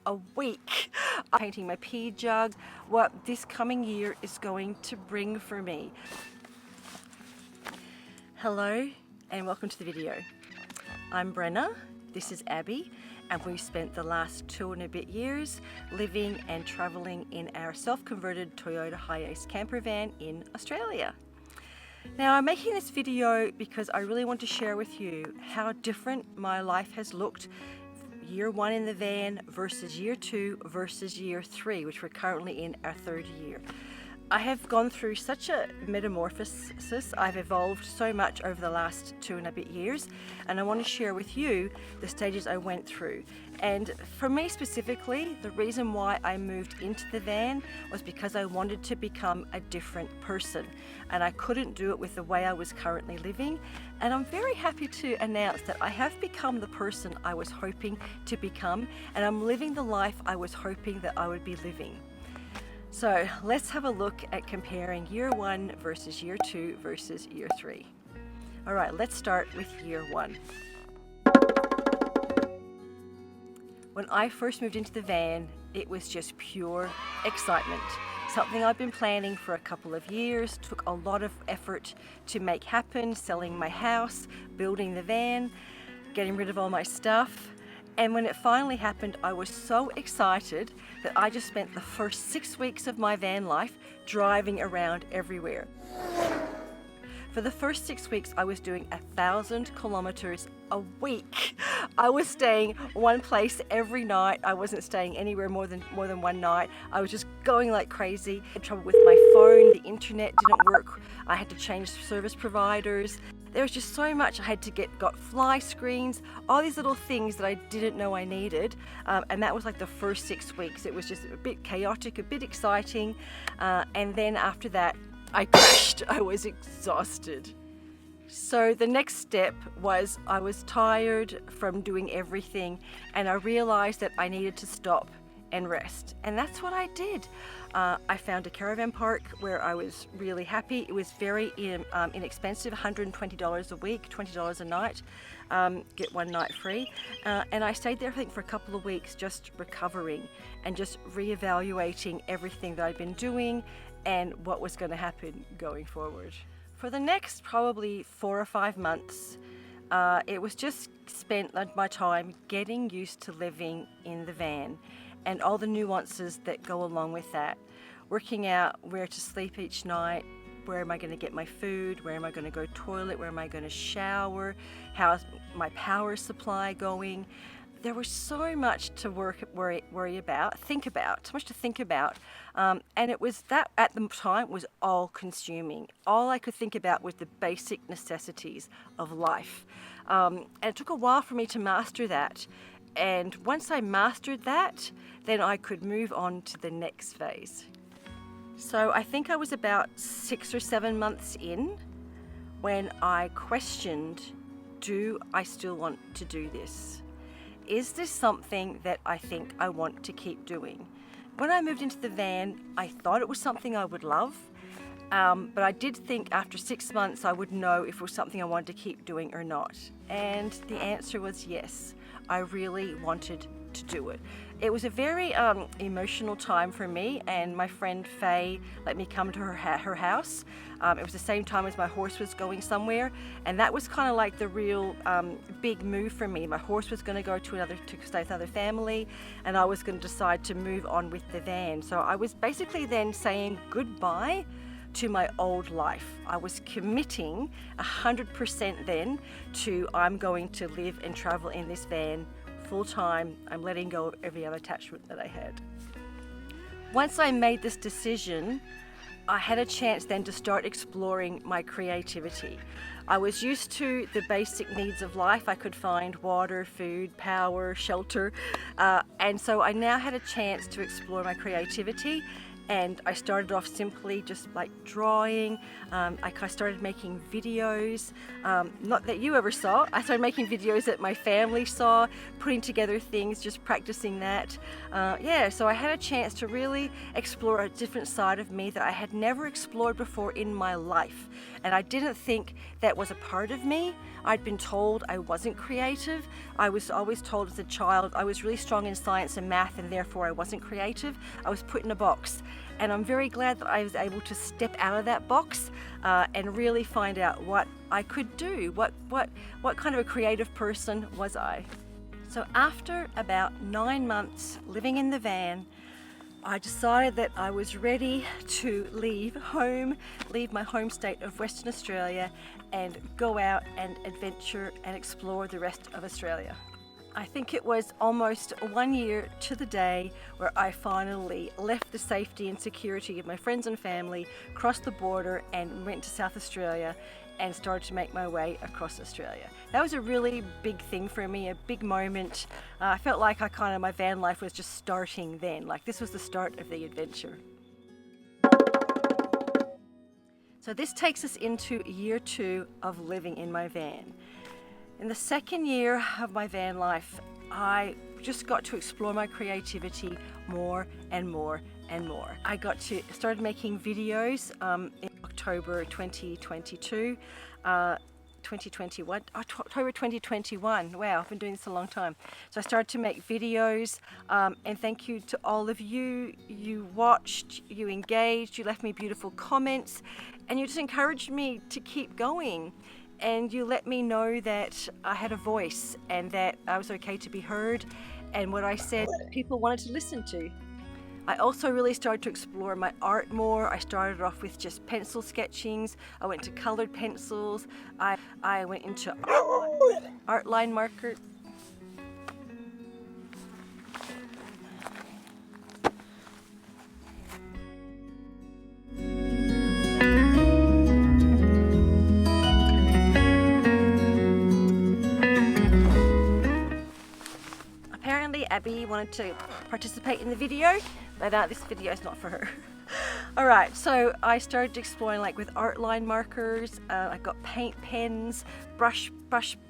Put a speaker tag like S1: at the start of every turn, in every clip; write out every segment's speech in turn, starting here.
S1: a week. I'm painting my pea jug, what this coming year is going to bring for me. Hello and welcome to the video. I'm Brenna, this is Abby, and we've spent the last 2 and a bit years living and traveling in our self-converted Toyota Hiace camper van in Australia. Now, I'm making this video because I really want to share with you how different my life has looked year 1 in the van versus year 2 versus year 3, which we're currently in our 3rd year. I have gone through such a metamorphosis. I've evolved so much over the last 2 and a bit years, and I want to share with you the stages I went through. And for me specifically, the reason why I moved into the van was because I wanted to become a different person, and I couldn't do it with the way I was currently living. And I'm very happy to announce that I have become the person I was hoping to become, and I'm living the life I was hoping that I would be living. So let's have a look at comparing year 1 versus year 2 versus year 3. All right, let's start with year 1. When I first moved into the van, it was just pure excitement. Something I've been planning for a couple of years, took a lot of effort to make happen, selling my house, building the van, getting rid of all my stuff. And when it finally happened, I was so excited that I just spent the first 6 weeks of my van life driving around everywhere. For the first 6 weeks, I was doing 1,000 kilometers a week. I was staying one place every night. I wasn't staying anywhere more than one night. I was just going like crazy. I had trouble with my phone, the internet didn't work. I had to change service providers. There was just so much I had to got fly screens, all these little things that I didn't know I needed. And that was like the first 6 weeks. It was just a bit chaotic, a bit exciting. And then after that, I crashed. I was exhausted. So the next step was I was tired from doing everything, and I realized that I needed to stop and rest. And that's what I did. I found a caravan park where I was really happy. It was very inexpensive, $120 a week, $20 a night, get 1 night free. And I stayed there, I think, for a couple of weeks, just recovering and just reevaluating everything that I'd been doing and what was going to happen going forward. For the next probably 4 or 5 months, it was just spent my time getting used to living in the van and all the nuances that go along with that. Working out where to sleep each night, where am I going to get my food, where am I going to go toilet, where am I going to shower, how's my power supply going. There was so much to worry about, so much to think about. And it was that at the time was all consuming. All I could think about was the basic necessities of life. And it took a while for me to master that. And once I mastered that, then I could move on to the next phase. So I think I was about 6 or 7 months in when I questioned, do I still want to do this? Is this something that I think I want to keep doing? When I moved into the van, I thought it was something I would love, but I did think after 6 months I would know if it was something I wanted to keep doing or not. And the answer was yes. I really wanted to do it. It was a very emotional time for me, and my friend Faye let me come to her house. It was the same time as my horse was going somewhere, and that was kind of like the real big move for me. My horse was going to go to stay with another family, and I was going to decide to move on with the van. So I was basically then saying goodbye to my old life. I was committing 100% then to I'm going to live and travel in this van full time. I'm letting go of every other attachment that I had. Once I made this decision, I had a chance then to start exploring my creativity. I was used to the basic needs of life. I could find water, food, power, shelter, and so I now had a chance to explore my creativity And I started off simply just like drawing. I started making videos, not that you ever saw. I started making videos that my family saw, putting together things, just practicing that. Yeah, so I had a chance to really explore a different side of me that I had never explored before in my life. And I didn't think that was a part of me. I'd been told I wasn't creative. I was always told as a child I was really strong in science and math, and therefore I wasn't creative. I was put in a box. And I'm very glad that I was able to step out of that box and really find out what I could do. What kind of a creative person was I? So after about 9 months living in the van, I decided that I was ready to leave home, leave my home state of Western Australia, and go out and adventure and explore the rest of Australia. I think it was almost 1 year to the day where I finally left the safety and security of my friends and family, crossed the border and went to South Australia and started to make my way across Australia. That was a really big thing for me, a big moment. I felt like my van life was just starting then, like this was the start of the adventure. So this takes us into year 2 of living in my van. In the second year of my van life, I just got to explore my creativity more and more and more. I started making videos in October 2022, 2021, October 2021. Wow, I've been doing this a long time. So I started to make videos, and thank you to all of you. You watched, you engaged, you left me beautiful comments, and you just encouraged me to keep going. And you let me know that I had a voice and that I was okay to be heard, and what I said people wanted to listen to. I also really started to explore my art more. I started off with just pencil sketchings. I went to colored pencils. I went into art line marker. Abby wanted to participate in the video, but this video is not for her. Alright, so I started exploring like with art line markers. I got paint pens, brush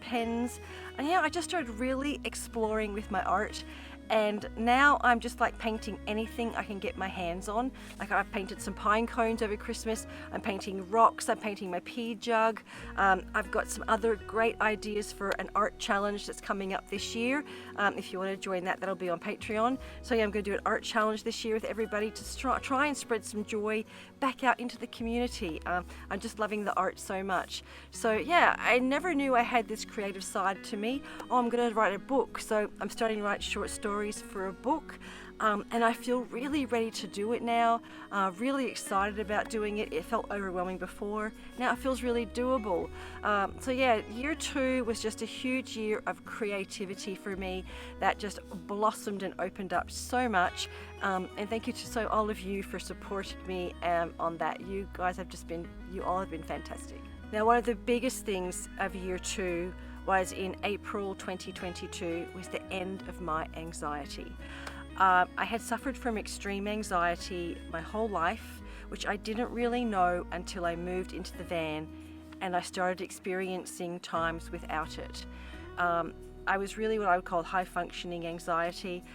S1: pens, and yeah, I just started really exploring with my art. And now I'm just like painting anything I can get my hands on. Like I've painted some pine cones over Christmas. I'm painting rocks. I'm painting my pea jug. I've got some other great ideas for an art challenge that's coming up this year. If you want to join that, that'll be on Patreon. So yeah, I'm going to do an art challenge this year with everybody to try and spread some joy back out into the community. I'm just loving the art so much. So yeah, I never knew I had this creative side to me. Oh, I'm going to write a book. So I'm starting to write short stories for a book, and I feel really ready to do it now. Really excited about doing it. It felt overwhelming before. Now it feels really doable. So yeah, year 2 was just a huge year of creativity for me that just blossomed and opened up so much. And thank you to all of you for supporting me on that. You guys have you all have been fantastic. Now, one of the biggest things of year 2 was in April 2022 was the end of my anxiety. I had suffered from extreme anxiety my whole life, which I didn't really know until I moved into the van and I started experiencing times without it. I was really what I would call high functioning anxiety,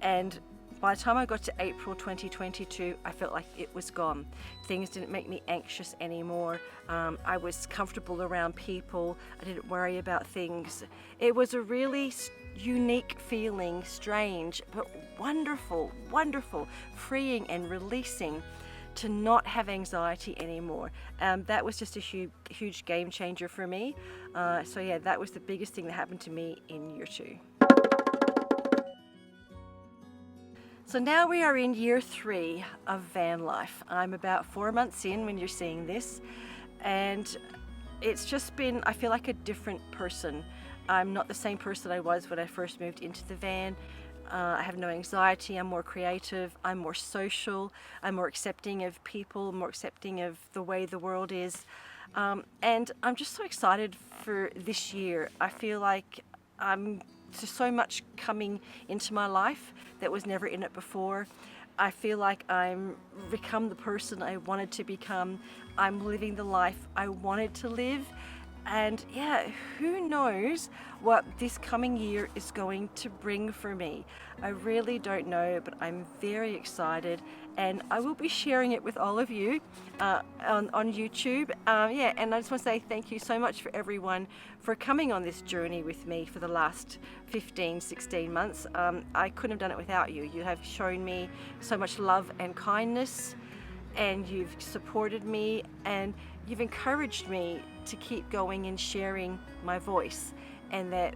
S1: and by the time I got to April 2022, I felt like it was gone. Things didn't make me anxious anymore. I was comfortable around people. I didn't worry about things. It was a really unique feeling, strange, but wonderful, wonderful, freeing and releasing to not have anxiety anymore. That was just a huge game changer for me. So yeah, that was the biggest thing that happened to me in year 2. So now we are in year 3 of van life. I'm about 4 months in when you're seeing this, and it's just been, I feel like a different person. I'm not the same person I was when I first moved into the van. I have no anxiety, I'm more creative, I'm more social, I'm more accepting of people, more accepting of the way the world is. And I'm just so excited for this year. I feel like there's so much coming into my life that was never in it before. I feel like I'm become the person I wanted to become. I'm living the life I wanted to live. And yeah, who knows what this coming year is going to bring for me. I really don't know, but I'm very excited, and I will be sharing it with all of you on YouTube. Yeah, and I just want to say thank you so much for everyone for coming on this journey with me for the last 15, 16 months. I couldn't have done it without you. You have shown me so much love and kindness, and you've supported me, and you've encouraged me to keep going and sharing my voice, and that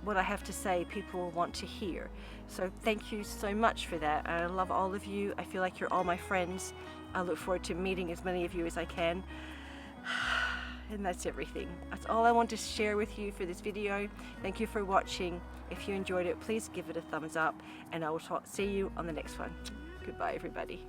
S1: what I have to say people want to hear. So thank you so much for that. I love all of you. I feel like you're all my friends. I look forward to meeting as many of you as I can. And that's everything. That's all I want to share with you for this video. Thank you for watching. If you enjoyed it, please give it a thumbs up, and I will see you on the next one. Goodbye, everybody.